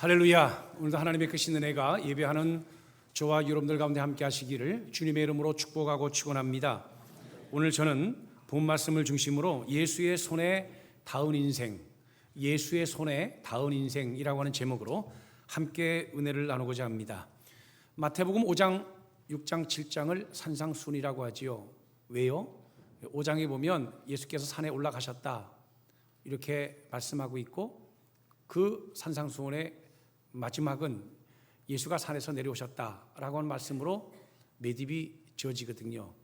할렐루야. 오늘도 하나님의 크신 은혜가 예배하는 저와 여러분들 가운데 함께 하시기를 주님의 이름으로 축복하고 축원합니다. 오늘 저는 본 말씀을 중심으로 예수의 손에 닿은 인생, 예수의 손에 닿은 인생이라고 하는 제목으로 함께 은혜를 나누고자 합니다. 마태복음 5장, 6장, 7장을 산상순이라고 하지요. 왜요? 5장에 보면 예수께서 산에 올라가셨다 이렇게 말씀하고 있고, 그 산상수훈의 마지막은 예수가 산에서 내려오셨다라고 하는 말씀으로 매듭이 지어지거든요.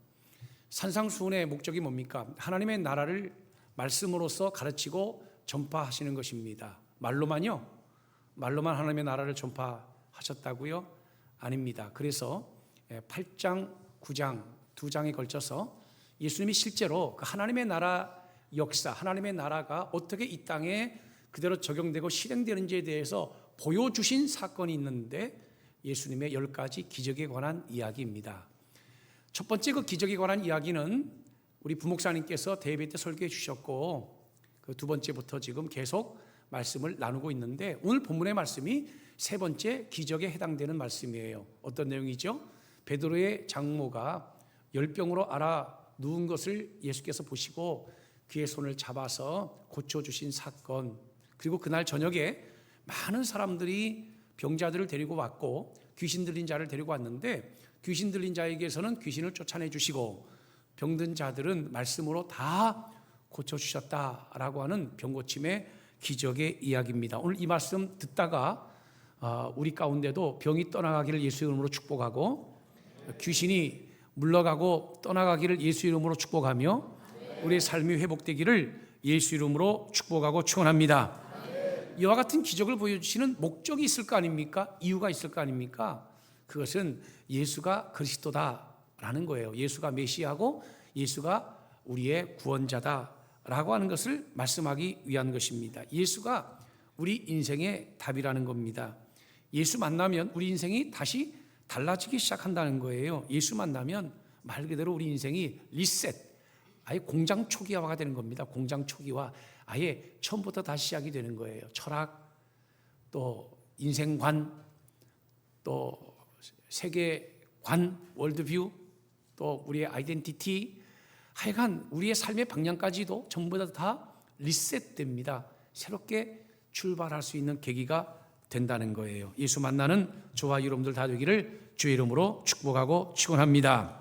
산상수훈의 목적이 뭡니까? 하나님의 나라를 말씀으로써 가르치고 전파하시는 것입니다. 말로만요? 말로만 하나님의 나라를 전파하셨다고요? 아닙니다. 그래서 8장, 9장 두 장에 걸쳐서 예수님이 실제로 그 하나님의 나라 역사, 하나님의 나라가 어떻게 이 땅에 그대로 적용되고 실행되는지에 대해서 보여주신 사건이 있는데, 예수님의 10가지 기적에 관한 이야기입니다. 첫 번째 그 기적에 관한 이야기는 우리 부목사님께서 대예배 때 설교해 주셨고, 그 두 번째부터 지금 계속 말씀을 나누고 있는데, 오늘 본문의 말씀이 세 번째 기적에 해당되는 말씀이에요. 어떤 내용이죠? 베드로의 장모가 열병으로 앓아 누운 것을 예수께서 보시고 그의 손을 잡아서 고쳐주신 사건, 그리고 그날 저녁에 많은 사람들이 병자들을 데리고 왔고 귀신 들린 자를 데리고 왔는데, 귀신 들린 자에게서는 귀신을 쫓아내 주시고 병든 자들은 말씀으로 다 고쳐주셨다라고 하는 병고침의 기적의 이야기입니다. 오늘 이 말씀 듣다가 우리 가운데도 병이 떠나가기를 예수 이름으로 축복하고, 귀신이 물러가고 떠나가기를 예수 이름으로 축복하며, 우리의 삶이 회복되기를 예수 이름으로 축복하고 축원합니다. 이와 같은 기적을 보여주시는 목적이 있을 거 아닙니까? 이유가 있을 거 아닙니까? 그것은 예수가 그리스도다라는 거예요. 예수가 메시아고 예수가 우리의 구원자다라고 하는 것을 말씀하기 위한 것입니다. 예수가 우리 인생의 답이라는 겁니다. 예수 만나면 우리 인생이 다시 달라지기 시작한다는 거예요. 예수 만나면 말 그대로 우리 인생이 리셋, 아예 공장 초기화가 되는 겁니다. 공장 초기화, 아예 처음부터 다시 시작이 되는 거예요. 철학, 또 인생관, 또 세계관, 월드뷰, 또 우리의 아이덴티티, 하여간 우리의 삶의 방향까지도 전부 다 리셋됩니다. 새롭게 출발할 수 있는 계기가 된다는 거예요. 예수 만나는 저와 여러분들 다 되기를 주의 이름으로 축복하고 축원합니다.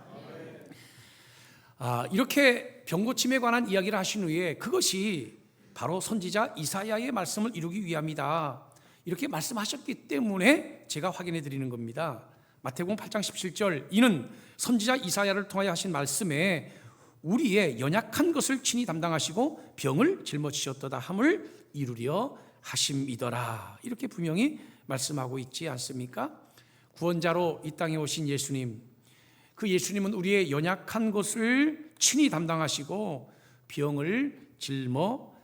이렇게 병고침에 관한 이야기를 하신 후에 그것이 바로 선지자 이사야의 말씀을 이루기 위함이다, 이렇게 말씀하셨기 때문에 제가 확인해 드리는 겁니다. 마태복음 8장 17절, 이는 선지자 이사야를 통하여 하신 말씀에 우리의 연약한 것을 친히 담당하시고 병을 짊어지셨도다 함을 이루려 하심이더라, 이렇게 분명히 말씀하고 있지 않습니까? 구원자로 이 땅에 오신 예수님, 그 예수님은 우리의 연약한 것을 친히 담당하시고 병을 짊어지셨도다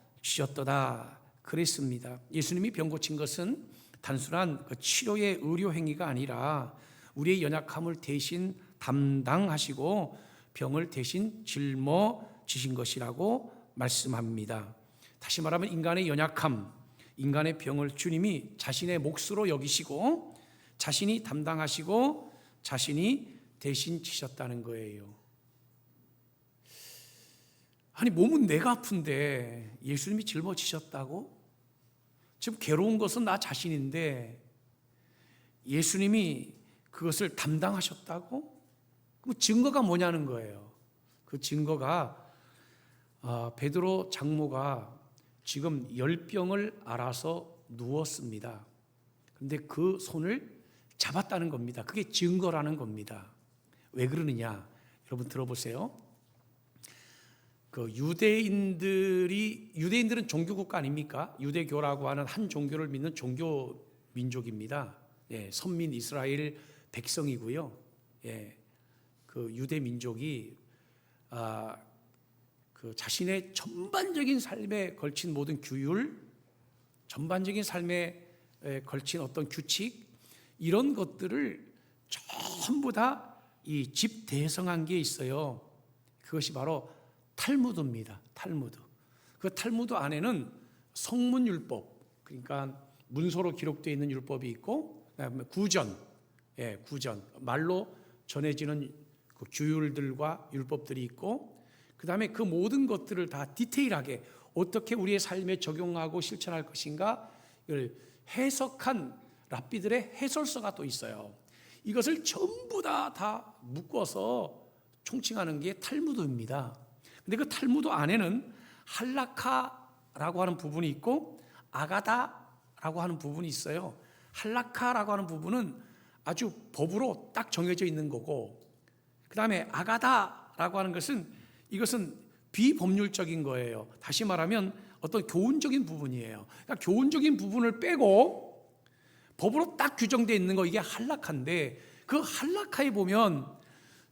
그랬습니다. 예수님이 병 고친 것은 단순한 그 치료의 의료 행위가 아니라 우리의 연약함을 대신 담당하시고 병을 대신 짊어지신 것이라고 말씀합니다. 다시 말하면 인간의 연약함, 인간의 병을 주님이 자신의 몫으로 여기시고 자신이 담당하시고 자신이 대신 지셨다는 거예요. 아니, 몸은 내가 아픈데 예수님이 짊어지셨다고? 지금 괴로운 것은 나 자신인데 예수님이 그것을 담당하셨다고? 그 증거가 뭐냐는 거예요. 그 증거가 베드로 장모가 지금 열병을 앓아서 누웠습니다. 그런데 그 손을 잡았다는 겁니다. 그게 증거라는 겁니다. 왜 그러느냐? 여러분 들어보세요. 그 유대인들은 종교국가 아닙니까? 유대교라고 하는 한 종교를 믿는 종교 민족입니다. 선민 이스라엘 백성이고요. 그 유대 민족이 그 자신의 전반적인 삶에 걸친 모든 규율, 전반적인 삶에 걸친 어떤 규칙, 이런 것들을 전부 다 이 집대성한 게 있어요. 그것이 바로 탈무드입니다. 탈무드. 그 탈무드 안에는 성문율법, 그러니까 문서로 기록되어 있는 율법이 있고, 그다음에 구전, 구전 말로 전해지는 그 규율들과 율법들이 있고, 그다음에 그 모든 것들을 다 디테일하게 어떻게 우리의 삶에 적용하고 실천할 것인가 를 해석한 랍비들의 해설서가 또 있어요. 이것을 전부 다 묶어서 총칭하는 게 탈무드입니다. 근데 그 탈무드 안에는 할라카라고 하는 부분이 있고 아가다라고 하는 부분이 있어요. 할라카라고 하는 부분은 아주 법으로 딱 정해져 있는 거고, 그 다음에 아가다라고 하는 것은 이것은 비법률적인 거예요. 다시 말하면 어떤 교훈적인 부분이에요. 그러니까 교훈적인 부분을 빼고 법으로 딱 규정되어 있는 거, 이게 할라카인데, 그 할라카에 보면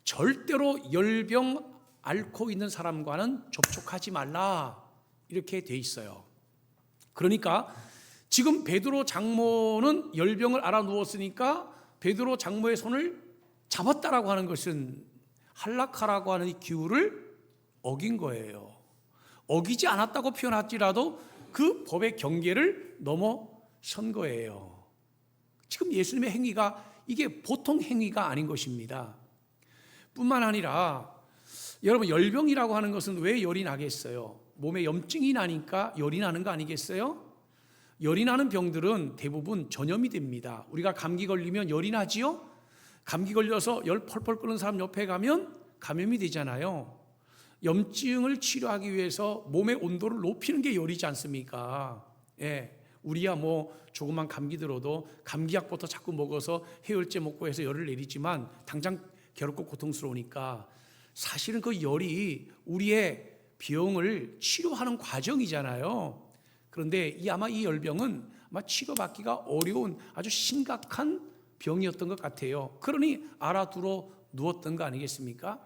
절대로 열병 앓고 있는 사람과는 접촉하지 말라 이렇게 돼 있어요. 그러니까 지금 베드로 장모는 열병을 앓아 누웠으니까 베드로 장모의 손을 잡았다라고 하는 것은 할라카라고 하는 이 기율을 어긴 거예요. 어기지 않았다고 표현할지라도 그 법의 경계를 넘어선 거예요. 지금 예수님의 행위가 이게 보통 행위가 아닌 것입니다. 뿐만 아니라 여러분, 열병이라고 하는 것은 왜 열이 나겠어요? 몸에 염증이 나니까 열이 나는 거 아니겠어요? 열이 나는 병들은 대부분 전염이 됩니다. 우리가 감기 걸리면 열이 나지요? 감기 걸려서 열 펄펄 끓는 사람 옆에 가면 감염이 되잖아요. 염증을 치료하기 위해서 몸의 온도를 높이는 게 열이지 않습니까? 우리야 뭐 조금만 감기 들어도 감기약부터 자꾸 먹어서 해열제 먹고 해서 열을 내리지만 당장 괴롭고 고통스러우니까 사실은 그 열이 우리의 병을 치료하는 과정이잖아요. 그런데 아마 이 열병은 아마 치료받기가 어려운 아주 심각한 병이었던 것 같아요. 그러니 알아두러 누웠던 거 아니겠습니까?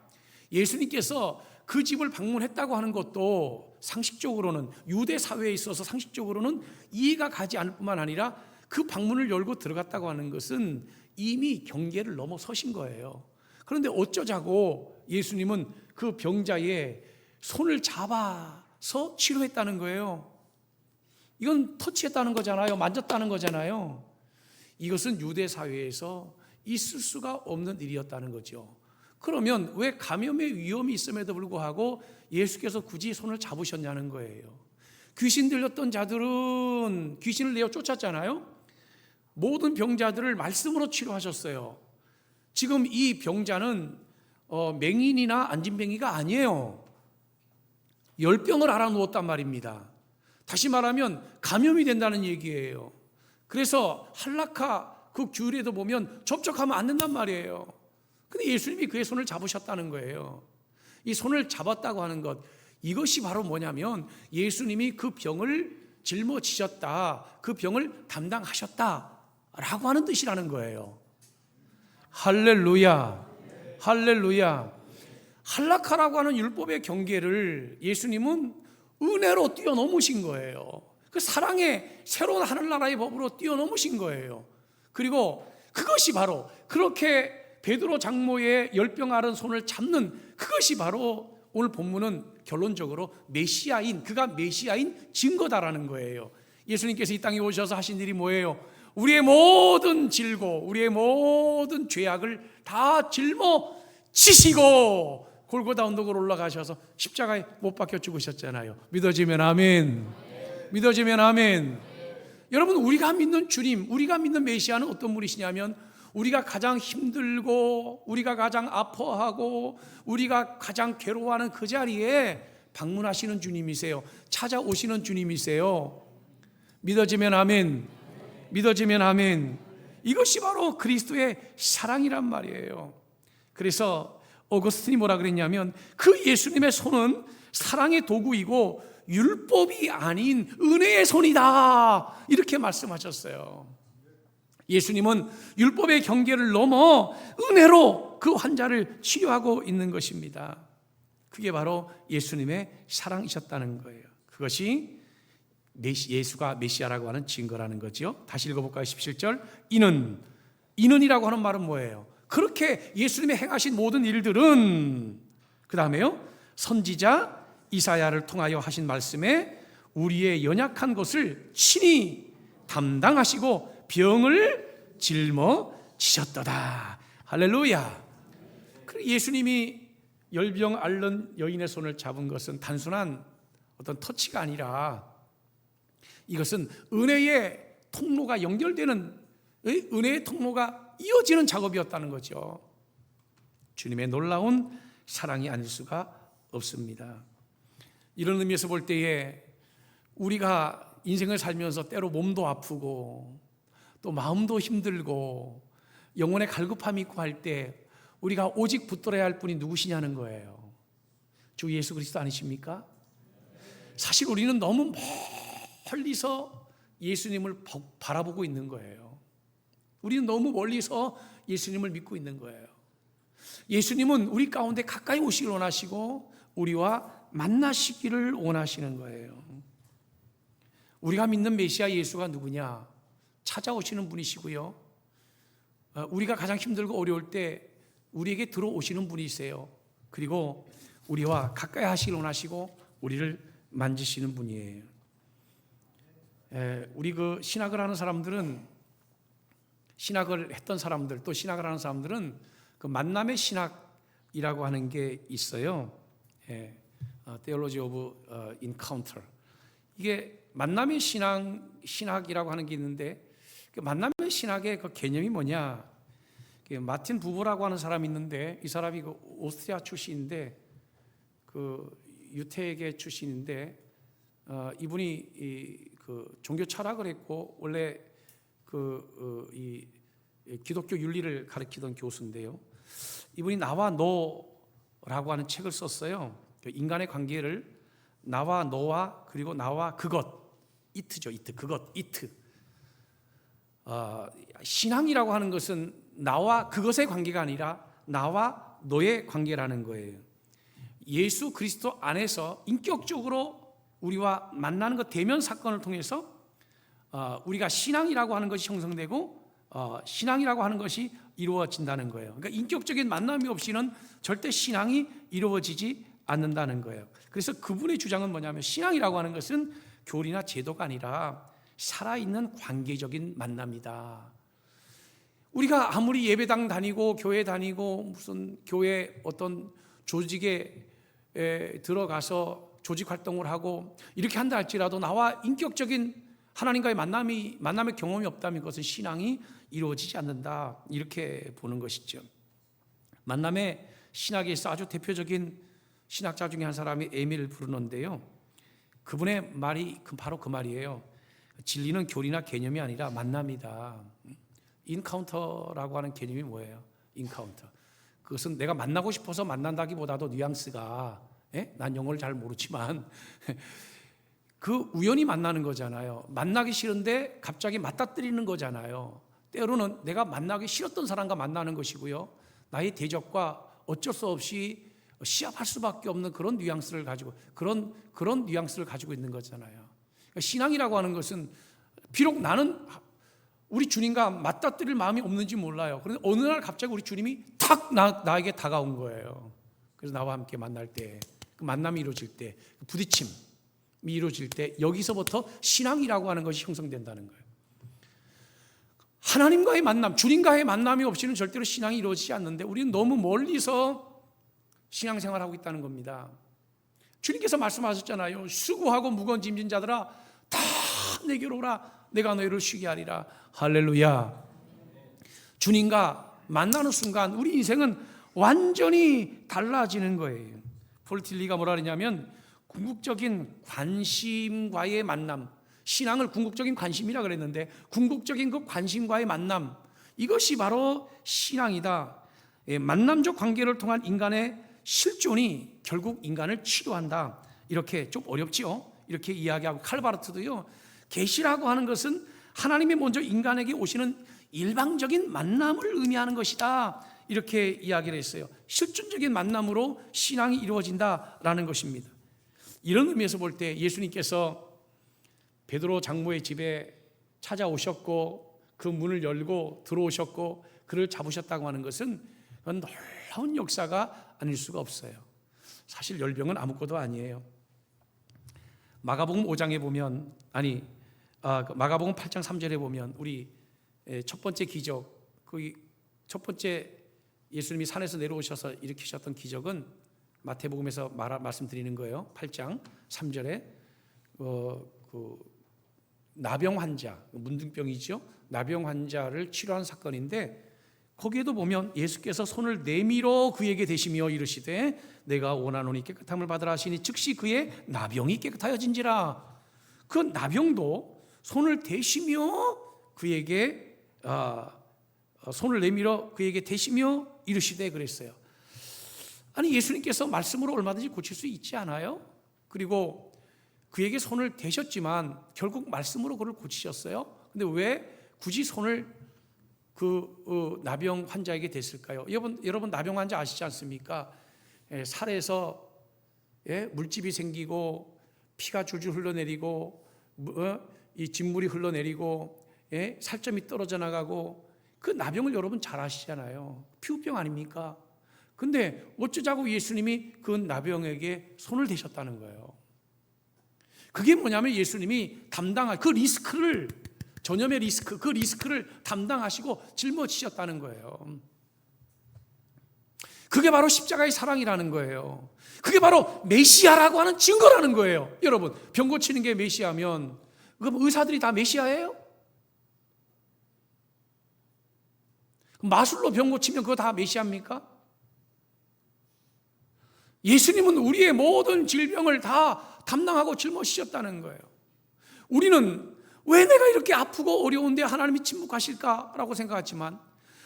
예수님께서 그 집을 방문했다고 하는 것도 상식적으로는, 유대 사회에 있어서 상식적으로는 이해가 가지 않을 뿐만 아니라 그 방문을 열고 들어갔다고 하는 것은 이미 경계를 넘어서신 거예요. 그런데 어쩌자고 예수님은 그 병자의 손을 잡아서 치료했다는 거예요. 이건 터치했다는 거잖아요. 만졌다는 거잖아요. 이것은 유대 사회에서 있을 수가 없는 일이었다는 거죠. 그러면 왜 감염의 위험이 있음에도 불구하고 예수께서 굳이 손을 잡으셨냐는 거예요. 귀신 들렸던 자들은 귀신을 내어 쫓았잖아요. 모든 병자들을 말씀으로 치료하셨어요. 지금 이 병자는 맹인이나 안진뱅이가 아니에요. 열병을 앓아 누웠단 말입니다. 다시 말하면 감염이 된다는 얘기예요. 그래서 할라카 그 규례도 보면 접촉하면 안 된단 말이에요. 근데 예수님이 그의 손을 잡으셨다는 거예요. 이 손을 잡았다고 하는 것, 이것이 바로 뭐냐면 예수님이 그 병을 짊어지셨다, 그 병을 담당하셨다라고 하는 뜻이라는 거예요. 할렐루야, 할렐루야. 할라카라고 하는 율법의 경계를 예수님은 은혜로 뛰어넘으신 거예요. 그 사랑의 새로운 하늘나라의 법으로 뛰어넘으신 거예요. 그리고 그것이 바로 그렇게 베드로 장모의 열병 앓은 손을 잡는 그것이 바로 오늘 본문은 결론적으로 그가 메시아인 증거다라는 거예요. 예수님께서 이 땅에 오셔서 하신 일이 뭐예요? 우리의 모든 질고 우리의 모든 죄악을 다 짊어지시고 골고다 언덕으로 올라가셔서 십자가에 못 박혀 죽으셨잖아요. 믿어지면 아멘. 믿어지면 아멘. 여러분, 우리가 믿는 주님, 우리가 믿는 메시아는 어떤 분이시냐면 우리가 가장 힘들고 우리가 가장 아파하고 우리가 가장 괴로워하는 그 자리에 방문하시는 주님이세요. 찾아오시는 주님이세요. 믿어지면 아멘. 믿어지면 아멘. 이것이 바로 그리스도의 사랑이란 말이에요. 그래서 어거스틴이 뭐라 그랬냐면 그 예수님의 손은 사랑의 도구이고 율법이 아닌 은혜의 손이다, 이렇게 말씀하셨어요. 예수님은 율법의 경계를 넘어 은혜로 그 환자를 치료하고 있는 것입니다. 그게 바로 예수님의 사랑이셨다는 거예요. 그것이 예수가 메시아라고 하는 증거라는 거죠. 다시 읽어볼까요? 17절. 이는이라고 하는 말은 뭐예요? 그렇게 예수님의 행하신 모든 일들은, 그 다음에요, 선지자 이사야를 통하여 하신 말씀에 우리의 연약한 것을 친히 담당하시고 병을 짊어지셨도다. 할렐루야. 예수님이 열병 앓는 여인의 손을 잡은 것은 단순한 어떤 터치가 아니라 이것은 은혜의 통로가 연결되는, 은혜의 통로가 이어지는 작업이었다는 거죠. 주님의 놀라운 사랑이 아닐 수가 없습니다. 이런 의미에서 볼 때에 우리가 인생을 살면서 때로 몸도 아프고 또 마음도 힘들고 영혼의 갈급함이 있고 할 때 우리가 오직 붙들어야 할 분이 누구시냐는 거예요. 주 예수 그리스도 아니십니까? 사실 우리는 너무 멀리서 예수님을 바라보고 있는 거예요. 우리는 너무 멀리서 예수님을 믿고 있는 거예요. 예수님은 우리 가운데 가까이 오시길 원하시고 우리와 만나시기를 원하시는 거예요. 우리가 믿는 메시아 예수가 누구냐? 찾아오시는 분이시고요, 우리가 가장 힘들고 어려울 때 우리에게 들어오시는 분이세요. 그리고 우리와 가까이 하시길 원하시고 우리를 만지시는 분이에요. 우리 그 신학을 하는 사람들은, 신학을 했던 사람들, 또 신학을 하는 사람들은 그 만남의 신학이라고 하는 게 있어요. Theology of Encounter. 이게 만남의 신학이라고 하는 게 있는데, 그 만남의 신학의 그 개념이 뭐냐? 마틴 부버라고 하는 사람이 있는데, 이 사람이 그 오스트리아 출신인데, 그 유태계 출신인데, 이분이 그 종교 철학을 했고 원래 이 기독교 윤리를 가르치던 교수인데요. 이분이 나와 너라고 하는 책을 썼어요. 인간의 관계를 나와 너와 그리고 나와 그것, 이트죠. 이트, 그것, 이트. 신앙이라고 하는 것은 나와 그것의 관계가 아니라 나와 너의 관계라는 거예요. 예수 그리스도 안에서 인격적으로 우리와 만나는 것, 대면 사건을 통해서 우리가 신앙이라고 하는 것이 형성되고 신앙이라고 하는 것이 이루어진다는 거예요. 그러니까 인격적인 만남이 없이는 절대 신앙이 이루어지지 않는다는 거예요. 그래서 그분의 주장은 뭐냐면, 신앙이라고 하는 것은 교리나 제도가 아니라 살아있는 관계적인 만남이다. 우리가 아무리 예배당 다니고 교회 다니고 무슨 교회 어떤 조직에 들어가서 조직 활동을 하고 이렇게 한다 할지라도 나와 인격적인 하나님과의 만남의 경험이 없다면 그것은 신앙이 이루어지지 않는다, 이렇게 보는 것이죠. 만남의 신학에 있어 아주 대표적인 신학자 중에 한 사람이 에밀 브루노인데요, 그분의 말이 바로 그 말이에요. 진리는 교리나 개념이 아니라 만남이다. 인카운터라고 하는 개념이 뭐예요? 인카운터. 그것은 내가 만나고 싶어서 만난다기보다도 뉘앙스가, 난 영어를 잘 모르지만 그 우연히 만나는 거잖아요. 만나기 싫은데 갑자기 맞닥뜨리는 거잖아요. 때로는 내가 만나기 싫었던 사람과 만나는 것이고요, 나의 대적과 어쩔 수 없이 시합할 수밖에 없는 그런 뉘앙스를 가지고 그런 뉘앙스를 가지고 있는 거잖아요. 그러니까 신앙이라고 하는 것은 비록 나는 우리 주님과 맞닥뜨릴 마음이 없는지 몰라요. 그런데 어느 날 갑자기 우리 주님이 탁 나에게 다가온 거예요. 그래서 나와 함께 만날 때, 그 만남이 이루어질 때, 그 부딪힘이 이루어질 때, 여기서부터 신앙이라고 하는 것이 형성된다는 거예요. 하나님과의 만남, 주님과의 만남이 없이는 절대로 신앙이 이루어지지 않는데 우리는 너무 멀리서 신앙생활하고 있다는 겁니다. 주님께서 말씀하셨잖아요. 수고하고 무거운 짐진 자들아 다 내게로 오라, 내가 너희를 쉬게 하리라. 할렐루야. 주님과 만나는 순간 우리 인생은 완전히 달라지는 거예요. 폴 틸리가 뭐라 그러냐면, 궁극적인 관심과의 만남, 신앙을 궁극적인 관심이라 그랬는데 궁극적인 그 관심과의 만남, 이것이 바로 신앙이다. 만남적 관계를 통한 인간의 실존이 결국 인간을 치료한다. 이렇게 좀 어렵지요. 이렇게 이야기하고, 칼바르트도요, 계시라고 하는 것은 하나님이 먼저 인간에게 오시는 일방적인 만남을 의미하는 것이다, 이렇게 이야기를 했어요. 실존적인 만남으로 신앙이 이루어진다라는 것입니다. 이런 의미에서 볼 때 예수님께서 베드로 장모의 집에 찾아오셨고 그 문을 열고 들어오셨고 그를 잡으셨다고 하는 것은 놀라운 역사가 아닐 수가 없어요. 사실 열병은 아무것도 아니에요. 마가복음 5장에 보면, 마가복음 8장 3절에 보면 우리 첫 번째 기적, 첫 번째 예수님이 산에서 내려오셔서 일으키셨던 기적은 마태복음에서 말씀드리는 거예요. 8장 3절에 나병 환자, 문둥병이죠. 나병 환자를 치료한 사건인데 거기에도 보면 예수께서 손을 내밀어 그에게 대시며 이르시되 내가 원하노니 깨끗함을 받으라 하시니 즉시 그의 나병이 깨끗하여진지라. 그 나병도 손을 대시며 그에게 손을 내밀어 그에게 대시며 이르시되 그랬어요. 아니 예수님께서 말씀으로 얼마든지 고칠 수 있지 않아요? 그리고 그에게 손을 대셨지만 결국 말씀으로 그를 고치셨어요. 근데 왜 굳이 손을 나병 환자에게 댔을까요? 여러분 나병 환자 아시지 않습니까? 살에서 물집이 생기고 피가 줄줄 흘러내리고 이 진물이 흘러내리고 살점이 떨어져 나가고 그 나병을 여러분 잘 아시잖아요. 피부병 아닙니까? 근데 어쩌자고 예수님이 그 나병에게 손을 대셨다는 거예요. 그게 뭐냐면 예수님이 담당할 그 리스크를, 전염의 리스크, 그 리스크를 담당하시고 짊어지셨다는 거예요. 그게 바로 십자가의 사랑이라는 거예요. 그게 바로 메시아라고 하는 증거라는 거예요. 여러분, 병 고치는 게 메시아면 그럼 의사들이 다 메시아예요? 마술로 병 고치면 그거 다 메시아입니까? 예수님은 우리의 모든 질병을 다 담당하고 짊어지셨다는 거예요. 우리는 왜 내가 이렇게 아프고 어려운데 하나님이 침묵하실까라고 생각하지만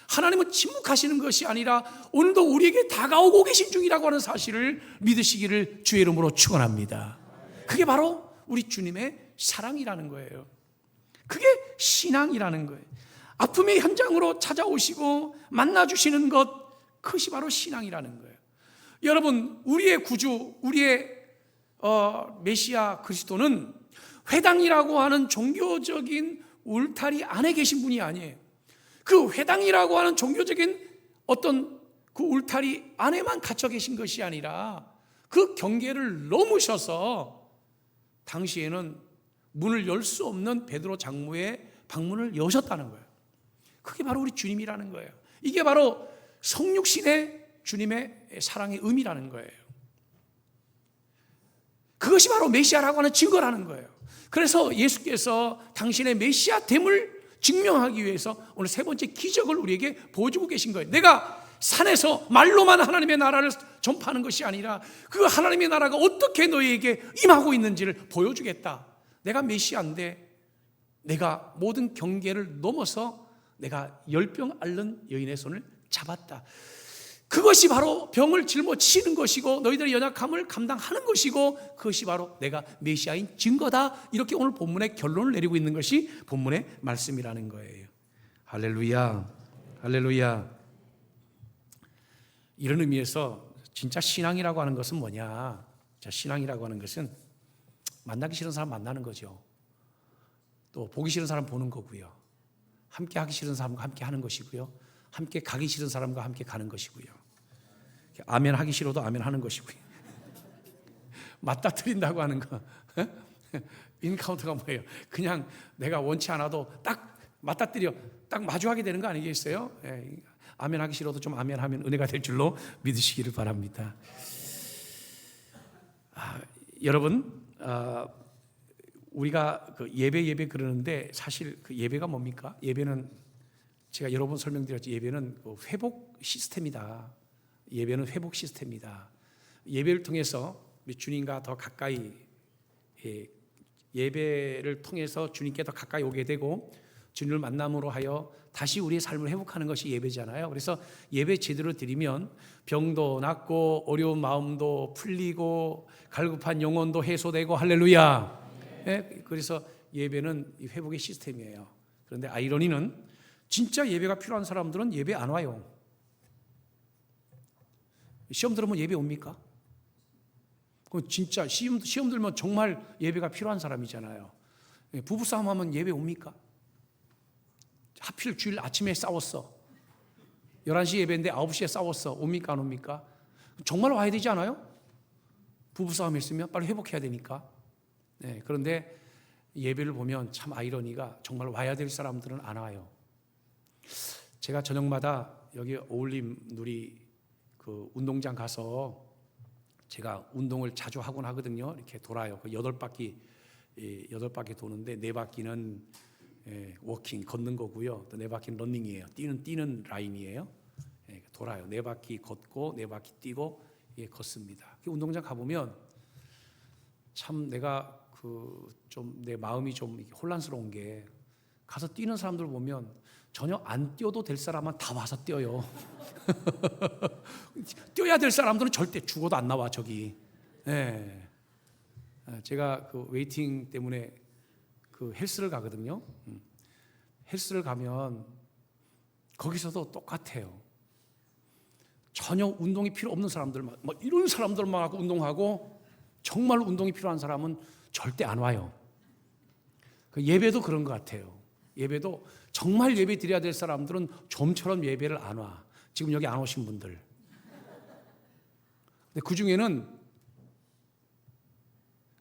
하나님은 침묵하시는 것이 아니라 오늘도 우리에게 다가오고 계신 중이라고 하는 사실을 믿으시기를 주의 이름으로 축원합니다. 그게 바로 우리 주님의 사랑이라는 거예요. 그게 신앙이라는 거예요. 아픔의 현장으로 찾아오시고 만나주시는 것, 그것이 바로 신앙이라는 거예요. 여러분, 우리의 구주, 우리의 메시아 그리스도는 회당이라고 하는 종교적인 울타리 안에 계신 분이 아니에요. 그 회당이라고 하는 종교적인 어떤 그 울타리 안에만 갇혀 계신 것이 아니라 그 경계를 넘으셔서 당시에는 문을 열 수 없는 베드로 장로의 방문을 여셨다는 거예요. 그게 바로 우리 주님이라는 거예요. 이게 바로 성육신의 주님의 사랑의 의미라는 거예요. 그것이 바로 메시아라고 하는 증거라는 거예요. 그래서 예수께서 당신의 메시아됨을 증명하기 위해서 오늘 세 번째 기적을 우리에게 보여주고 계신 거예요. 내가 산에서 말로만 하나님의 나라를 전파하는 것이 아니라 그 하나님의 나라가 어떻게 너희에게 임하고 있는지를 보여주겠다. 내가 메시아인데 내가 모든 경계를 넘어서 내가 열병 앓는 여인의 손을 잡았다. 그것이 바로 병을 짊어지는 것이고 너희들의 연약함을 감당하는 것이고 그것이 바로 내가 메시아인 증거다. 이렇게 오늘 본문의 결론을 내리고 있는 것이 본문의 말씀이라는 거예요. 할렐루야, 할렐루야. 이런 의미에서 진짜 신앙이라고 하는 것은 뭐냐? 자, 신앙이라고 하는 것은 만나기 싫은 사람 만나는 거죠. 또 보기 싫은 사람 보는 거고요. 함께 하기 싫은 사람과 함께 하는 것이고요. 함께 가기 싫은 사람과 함께 가는 것이고요. 아멘 하기 싫어도 아멘 하는 것이고요. 맞닥뜨린다고 하는 거. 인카운터가 뭐예요? 그냥 내가 원치 않아도 딱 맞닥뜨려 딱 마주하게 되는 거 아니겠어요? 아멘 하기 싫어도 좀 아멘 하면 은혜가 될 줄로 믿으시기를 바랍니다. 여러분, 우리가 그 예배 그러는데 사실 그 예배가 뭡니까? 예배는 제가 여러 번 설명드렸죠. 예배는 회복 시스템이다. 예배는 회복 시스템이다. 예배를 통해서 우리 주님과 더 가까이, 예배를 통해서 주님께 더 가까이 오게 되고 주님을 만남으로 하여 다시 우리의 삶을 회복하는 것이 예배잖아요. 그래서 예배 제대로 드리면 병도 낫고 어려운 마음도 풀리고 갈급한 영혼도 해소되고 할렐루야. 그래서 예배는 회복의 시스템이에요. 그런데 아이러니는 진짜 예배가 필요한 사람들은 예배 안 와요. 시험 들으면 예배 옵니까? 그럼 진짜 시험 들면 정말 예배가 필요한 사람이잖아요. 부부싸움 하면 예배 옵니까? 하필 주일 아침에 싸웠어. 11시 예배인데 9시에 싸웠어. 옵니까 안 옵니까? 정말 와야 되지 않아요? 부부싸움 했으면 빨리 회복해야 되니까. 그런데 예배를 보면 참 아이러니가 정말 와야 될 사람들은 안 와요. 제가 저녁마다 여기 어울림 누리 그 운동장 가서 제가 운동을 자주 하곤 하거든요. 이렇게 돌아요. 그 8바퀴 도는데 4바퀴는 워킹 걷는 거고요. 또 4바퀴는 러닝이에요. 뛰는 라인이에요. 돌아요. 4바퀴 걷고 4바퀴 뛰고 걷습니다. 운동장 가보면 참 내가 좀 내 마음이 좀 혼란스러운 게 가서 뛰는 사람들 보면 전혀 안 뛰어도 될 사람은 다 와서 뛰어요. 뛰어야 될 사람들은 절대 죽어도 안 나와 저기. 제가 그 웨이팅 때문에 그 헬스를 가거든요. 헬스를 가면 거기서도 똑같아요. 전혀 운동이 필요 없는 사람들만, 이런 사람들만 하고 운동하고 정말 운동이 필요한 사람은 절대 안 와요. 그 예배도 그런 것 같아요. 예배도 정말 예배 드려야 될 사람들은 좀처럼 예배를 안 와. 지금 여기 안 오신 분들. 근데 그 중에는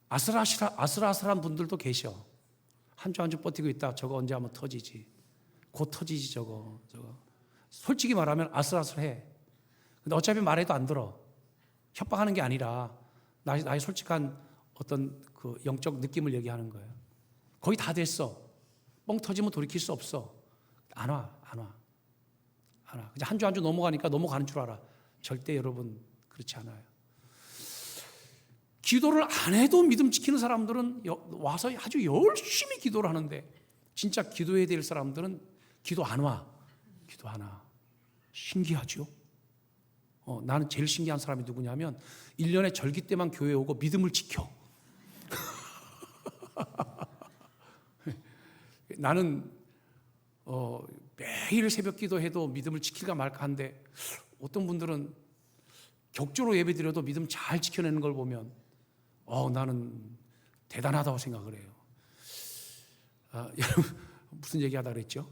아슬아슬한 분들도 계셔. 한 주 한 주 버티고 있다. 저거 언제 한번 터지지. 곧 터지지 저거. 솔직히 말하면 아슬아슬해. 근데 어차피 말해도 안 들어. 협박하는 게 아니라 나의 솔직한 어떤 그 영적 느낌을 얘기하는 거예요. 거의 다 됐어. 뻥 터지면 돌이킬 수 없어. 안 와. 이제 한 주 한 주 넘어가니까 넘어가는 줄 알아. 절대 여러분 그렇지 않아요. 기도를 안 해도 믿음 지키는 사람들은 와서 아주 열심히 기도를 하는데 진짜 기도해야 될 사람들은 기도 안 와. 신기하죠? 나는 제일 신기한 사람이 누구냐면 1년에 절기 때만 교회에 오고 믿음을 지켜. 나는 매일 새벽 기도해도 믿음을 지킬까 말까 한데 어떤 분들은 격조로 예배드려도 믿음 잘 지켜내는 걸 보면 나는 대단하다고 생각을 해요. 여러분 무슨 얘기하다 그랬죠?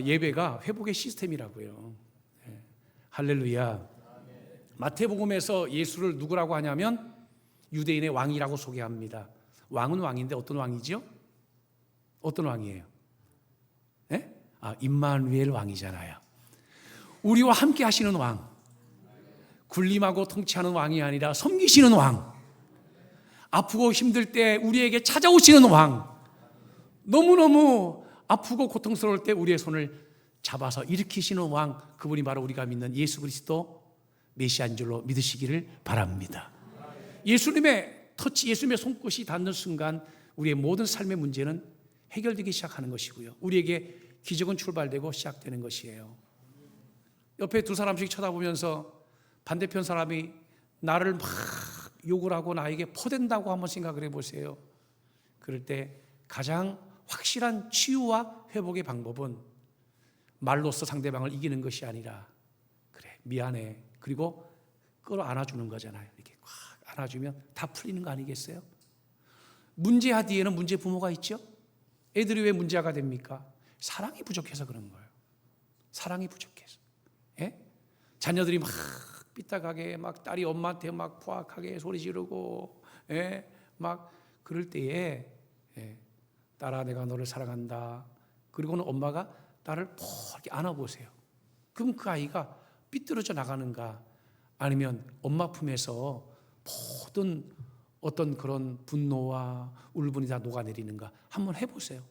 예배가 회복의 시스템이라고요. 할렐루야. 마태복음에서 예수를 누구라고 하냐면 유대인의 왕이라고 소개합니다. 왕은 왕인데 어떤 왕이죠? 어떤 왕이에요? 임마누엘 왕이잖아요. 우리와 함께 하시는 왕. 군림하고 통치하는 왕이 아니라 섬기시는 왕. 아프고 힘들 때 우리에게 찾아오시는 왕. 너무너무 아프고 고통스러울 때 우리의 손을 잡아서 일으키시는 왕. 그분이 바로 우리가 믿는 예수 그리스도 메시아인 줄로 믿으시기를 바랍니다. 예수님의 터치, 예수님의 손끝이 닿는 순간 우리의 모든 삶의 문제는 해결되기 시작하는 것이고요. 우리에게 기적은 출발되고 시작되는 것이에요. 옆에 두 사람씩 쳐다보면서 반대편 사람이 나를 막 욕을 하고 나에게 퍼댄다고 한번 생각을 해보세요. 그럴 때 가장 확실한 치유와 회복의 방법은 말로써 상대방을 이기는 것이 아니라 그래 미안해 그리고 끌어안아주는 거잖아요. 이렇게 꽉 안아주면 다 풀리는 거 아니겠어요? 문제아 뒤에는 문제 부모가 있죠. 애들이 왜 문제아가 됩니까? 사랑이 부족해서 그런 거예요. 사랑이 부족해서. 자녀들이 막 삐딱하게 막 딸이 엄마한테 막 포악하게 소리 지르고 막 그럴 때에 딸아 내가 너를 사랑한다. 그리고는 엄마가 딸을 이렇게 안아보세요. 그럼 그 아이가 삐뚤어져 나가는가 아니면 엄마 품에서 모든 어떤 그런 분노와 울분이 다 녹아내리는가 한번 해보세요.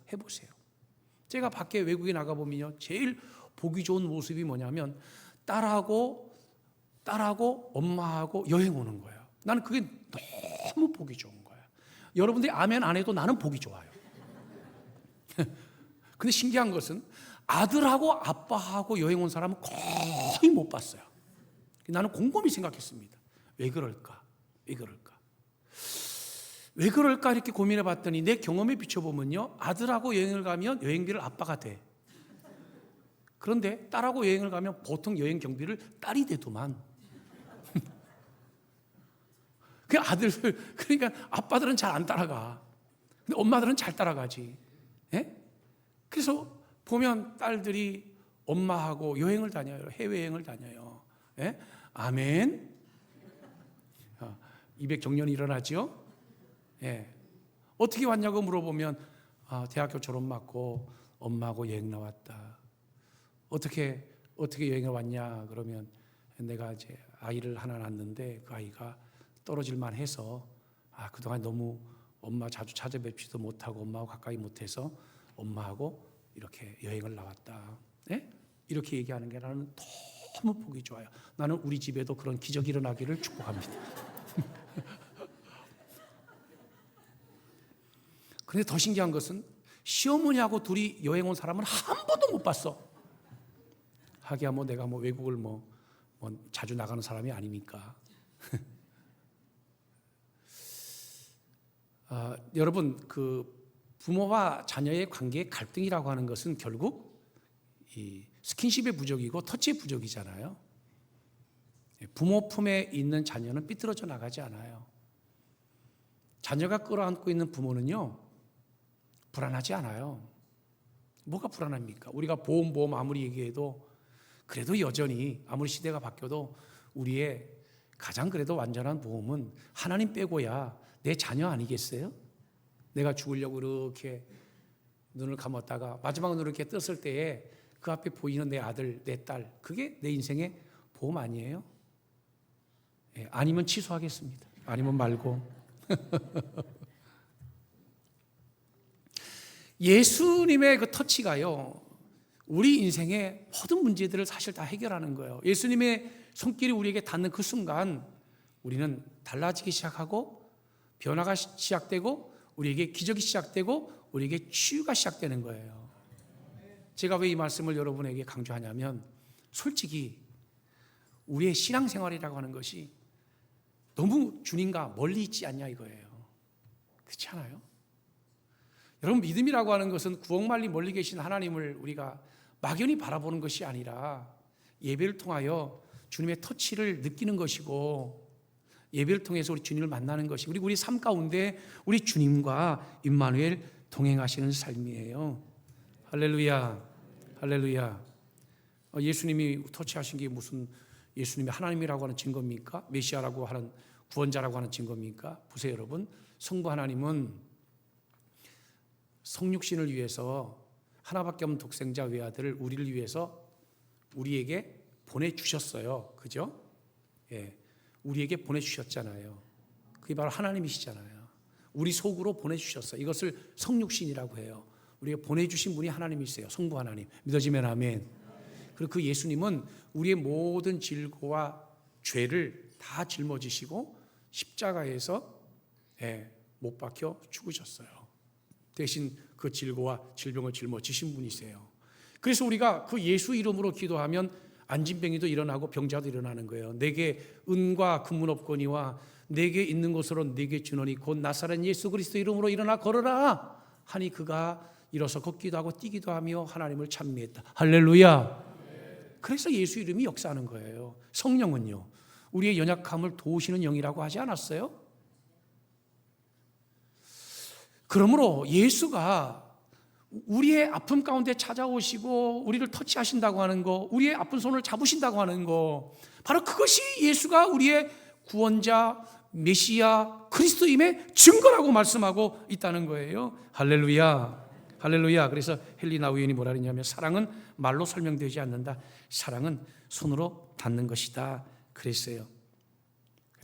제가 밖에 외국에 나가보면요 제일 보기 좋은 모습이 뭐냐면 딸하고 엄마하고 여행 오는 거예요. 나는 그게 너무 보기 좋은 거예요. 여러분들이 아멘 안 해도 나는 보기 좋아요. 근데 신기한 것은 아들하고 아빠하고 여행 온 사람은 거의 못 봤어요. 나는 곰곰이 생각했습니다. 왜 그럴까 이렇게 고민해 봤더니 내 경험에 비춰보면요 아들하고 여행을 가면 여행비를 아빠가 대. 그런데 딸하고 여행을 가면 보통 여행 경비를 딸이 대더만. 그 아들들 그러니까 아빠들은 잘 안 따라가. 근데 엄마들은 잘 따라가지. 그래서 보면 딸들이 엄마하고 여행을 다녀요. 해외여행을 다녀요. 아멘. 200 정년이 일어나죠. 예. 어떻게 왔냐고 물어보면 대학교 졸업 맞고 엄마하고 여행 나왔다. 어떻게 여행을 왔냐 그러면 내가 이제 아이를 하나 낳았는데 그 아이가 떨어질만 해서 그동안 너무 엄마 자주 찾아뵙지도 못하고 엄마하고 가까이 못해서 엄마하고 이렇게 여행을 나왔다. 예? 이렇게 얘기하는 게 나는 너무 보기 좋아요. 나는 우리 집에도 그런 기적이 일어나기를 축복합니다. 그런데 더 신기한 것은 시어머니하고 둘이 여행 온 사람은 한 번도 못 봤어. 하기야 내가 외국을 자주 나가는 사람이 아니니까. 여러분 그 부모와 자녀의 관계의 갈등이라고 하는 것은 결국 이 스킨십의 부족이고 터치의 부족이잖아요. 부모 품에 있는 자녀는 삐뚤어져 나가지 않아요. 자녀가 끌어안고 있는 부모는요 불안하지 않아요. 뭐가 불안합니까? 우리가 보험 아무리 얘기해도 그래도 여전히 아무리 시대가 바뀌어도 우리의 가장 그래도 완전한 보험은 하나님 빼고야 내 자녀 아니겠어요? 내가 죽으려고 이렇게 눈을 감았다가 마지막 눈을 이렇게 떴을 때에 그 앞에 보이는 내 아들, 내 딸, 그게 내 인생의 보험 아니에요? 예, 아니면 취소하겠습니다. 아니면 말고. 예수님의 그 터치가요, 우리 인생의 모든 문제들을 사실 다 해결하는 거예요. 예수님의 손길이 우리에게 닿는 그 순간 우리는 달라지기 시작하고 변화가 시작되고 우리에게 기적이 시작되고 우리에게 치유가 시작되는 거예요. 제가 왜 이 말씀을 여러분에게 강조하냐면 솔직히 우리의 신앙생활이라고 하는 것이 너무 주님과 멀리 있지 않냐 이거예요. 그렇지 않아요? 여러분 믿음이라고 하는 것은 구억만리 멀리 계신 하나님을 우리가 막연히 바라보는 것이 아니라 예배를 통하여 주님의 터치를 느끼는 것이고 예배를 통해서 우리 주님을 만나는 것이 그리고 우리 삶 가운데 우리 주님과 임마누엘 동행하시는 삶이에요. 할렐루야, 할렐루야. 예수님이 터치하신 게 무슨 예수님이 하나님이라고 하는 증거입니까? 메시아라고 하는 구원자라고 하는 증거입니까? 보세요 여러분, 성부 하나님은 성육신을 위해서 하나밖에 없는 독생자 외아들을 우리를 위해서 우리에게 보내주셨어요. 그죠? 예, 우리에게 보내주셨잖아요. 그게 바로 하나님이시잖아요. 우리 속으로 보내주셨어요. 이것을 성육신이라고 해요. 우리가 보내주신 분이 하나님이세요. 성부 하나님. 믿어지면 아멘. 그리고 그 예수님은 우리의 모든 질고와 죄를 다 짊어지시고 십자가에서 못 박혀 죽으셨어요. 대신 그 질고와 질병을 짊어지신 분이세요. 그래서 우리가 그 예수 이름으로 기도하면 안진병이도 일어나고 병자도 일어나는 거예요. 내게 은과 금은 없거니와 내게 있는 것으로 내게 주노니 곧 나사렛 예수 그리스도 이름으로 일어나 걸어라 하니 그가 일어서 걷기도 하고 뛰기도 하며 하나님을 찬미했다. 할렐루야. 그래서 예수 이름이 역사하는 거예요. 성령은요, 우리의 연약함을 도우시는 영이라고 하지 않았어요? 그러므로 예수가 우리의 아픔 가운데 찾아오시고 우리를 터치하신다고 하는 거, 우리의 아픈 손을 잡으신다고 하는 거, 바로 그것이 예수가 우리의 구원자, 메시아, 그리스도임의 증거라고 말씀하고 있다는 거예요. 할렐루야, 할렐루야. 그래서 헨리 나우엔이 뭐라 그러냐면 사랑은 말로 설명되지 않는다. 사랑은 손으로 닿는 것이다 그랬어요.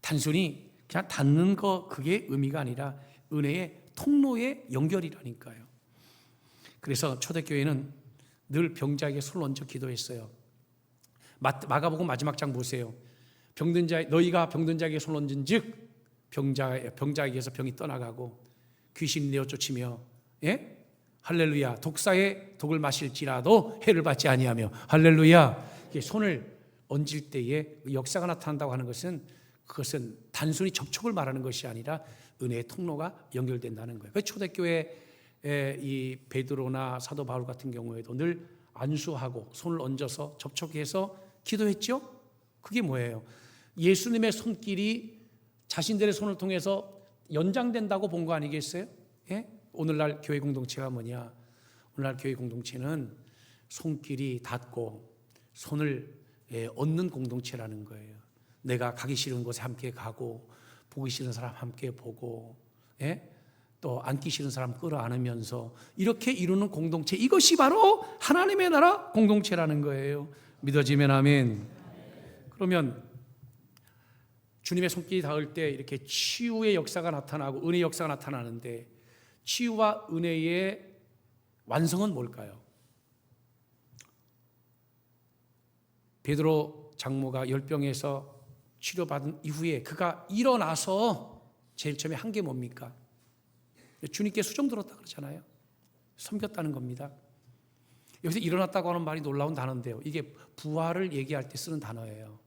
단순히 그냥 닿는 거 그게 의미가 아니라 은혜의 통로의 연결이라니까요. 그래서 초대교회는 늘 병자에게 손을 얹어 기도했어요. 마가복음 마지막 장 보세요. 너희가 병든 자에게 손을 얹은즉 병자에게서 병이 떠나가고 귀신이 내어 쫓으며 할렐루야. 독사의 독을 마실지라도 해를 받지 아니하며 할렐루야. 손을 얹을 때에 역사가 나타난다고 하는 것은 그것은 단순히 접촉을 말하는 것이 아니라 은혜의 통로가 연결된다는 거예요. 초대교회 이 베드로나 사도 바울 같은 경우에도 늘 안수하고 손을 얹어서 접촉해서 기도했죠. 그게 뭐예요? 예수님의 손길이 자신들의 손을 통해서 연장된다고 본 거 아니겠어요? 예? 오늘날 교회 공동체가 뭐냐? 오늘날 교회 공동체는 손길이 닿고 손을 얻는 공동체라는 거예요. 내가 가기 싫은 곳에 함께 가고 보기 싫은 사람 함께 보고 예? 또 앉기 싫은 사람 끌어안으면서 이렇게 이루는 공동체, 이것이 바로 하나님의 나라 공동체라는 거예요. 믿어지면 아멘. 그러면 주님의 손길이 닿을 때 이렇게 치유의 역사가 나타나고 은혜의 역사가 나타나는데, 치유와 은혜의 완성은 뭘까요? 베드로 장모가 열병에서 치료받은 이후에 그가 일어나서 제일 처음에 한 게 뭡니까? 주님께 수종 들었다 그러잖아요. 섬겼다는 겁니다. 여기서 일어났다고 하는 말이 놀라운 단어인데요, 이게 부활을 얘기할 때 쓰는 단어예요.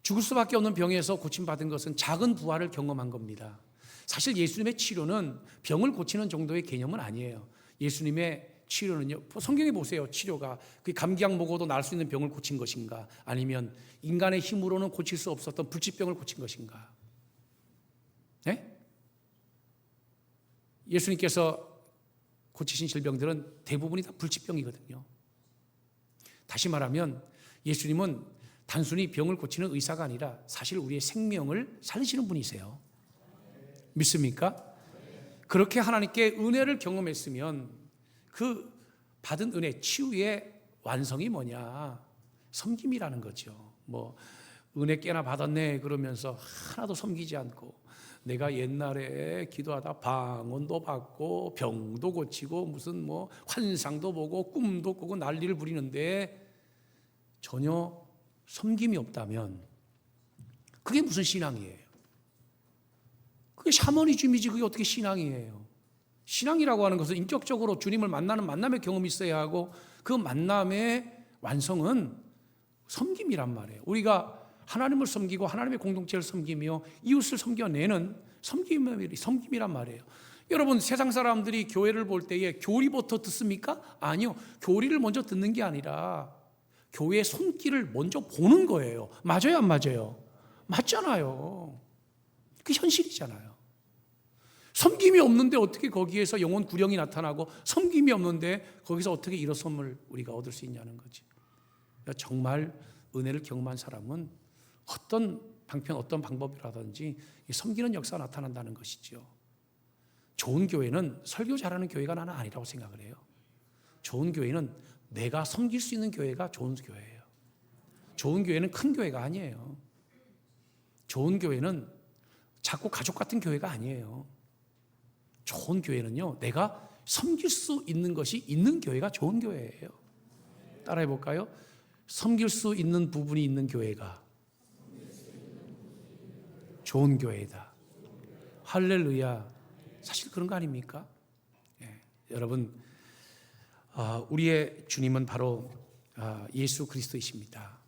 죽을 수밖에 없는 병에서 고침받은 것은 작은 부활을 경험한 겁니다. 사실 예수님의 치료는 병을 고치는 정도의 개념은 아니에요. 예수님의 치료는요, 성경에 보세요. 치료가 그 감기약 먹어도 나을 수 있는 병을 고친 것인가, 아니면 인간의 힘으로는 고칠 수 없었던 불치병을 고친 것인가? 네? 예수님께서 고치신 질병들은 대부분이 다 불치병이거든요. 다시 말하면 예수님은 단순히 병을 고치는 의사가 아니라 사실 우리의 생명을 살리시는 분이세요. 믿습니까? 그렇게 하나님께 은혜를 경험했으면 그 받은 은혜, 치유의 완성이 뭐냐? 섬김이라는 거죠. 뭐 은혜 꽤나 받았네 그러면서 하나도 섬기지 않고, 내가 옛날에 기도하다 방언도 받고 병도 고치고 무슨 뭐 환상도 보고 꿈도 꾸고 난리를 부리는데 전혀 섬김이 없다면 그게 무슨 신앙이에요? 그게 샤머니즘이지, 그게 어떻게 신앙이에요? 신앙이라고 하는 것은 인격적으로 주님을 만나는 만남의 경험이 있어야 하고, 그 만남의 완성은 섬김이란 말이에요. 우리가 하나님을 섬기고 하나님의 공동체를 섬기며 이웃을 섬겨내는 섬김이란 말이에요. 여러분, 세상 사람들이 교회를 볼 때에 교리부터 듣습니까? 아니요. 교리를 먼저 듣는 게 아니라 교회의 손길을 먼저 보는 거예요. 맞아요, 안 맞아요? 맞잖아요. 그게 현실이잖아요. 섬김이 없는데 어떻게 거기에서 영혼 구령이 나타나고, 섬김이 없는데 거기서 어떻게 일어섬을 우리가 얻을 수 있냐는 거지. 정말 은혜를 경험한 사람은 어떤 방편, 어떤 방법이라든지 섬기는 역사가 나타난다는 것이죠. 좋은 교회는 설교 잘하는 교회가 나는 아니라고 생각을 해요. 좋은 교회는 내가 섬길 수 있는 교회가 좋은 교회예요. 좋은 교회는 큰 교회가 아니에요. 좋은 교회는 작고 가족 같은 교회가 아니에요. 좋은 교회는요, 내가 섬길 수 있는 것이 있는 교회가 좋은 교회예요. 따라해 볼까요? 섬길 수 있는 부분이 있는 교회가 좋은 교회다. 할렐루야. 사실 그런 거 아닙니까? 예. 여러분, 우리의 주님은 바로 예수 그리스도이십니다.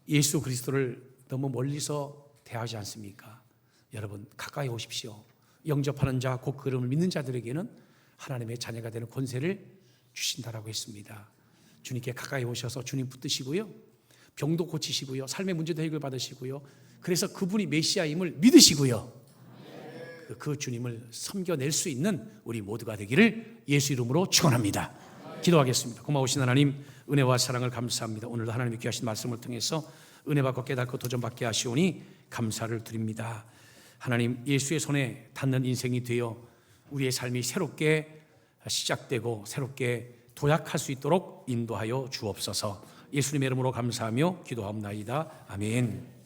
예수 그리스도를 너무 멀리서 대하지 않습니까? 여러분, 가까이 오십시오. 영접하는 자, 곧 그 이름을 믿는 자들에게는 하나님의 자녀가 되는 권세를 주신다라고 했습니다. 주님께 가까이 오셔서 주님 붙드시고요, 병도 고치시고요, 삶의 문제도 해결받으시고요, 그래서 그분이 메시아임을 믿으시고요, 그 주님을 섬겨낼 수 있는 우리 모두가 되기를 예수 이름으로 축원합니다. 기도하겠습니다. 고마우신 하나님, 은혜와 사랑을 감사합니다. 오늘도 하나님의 귀하신 말씀을 통해서 은혜 받고 깨닫고 도전받게 하시오니 감사를 드립니다. 하나님, 예수의 손에 닿는 인생이 되어 우리의 삶이 새롭게 시작되고 새롭게 도약할 수 있도록 인도하여 주옵소서. 예수님의 이름으로 감사하며 기도합나이다. 아멘.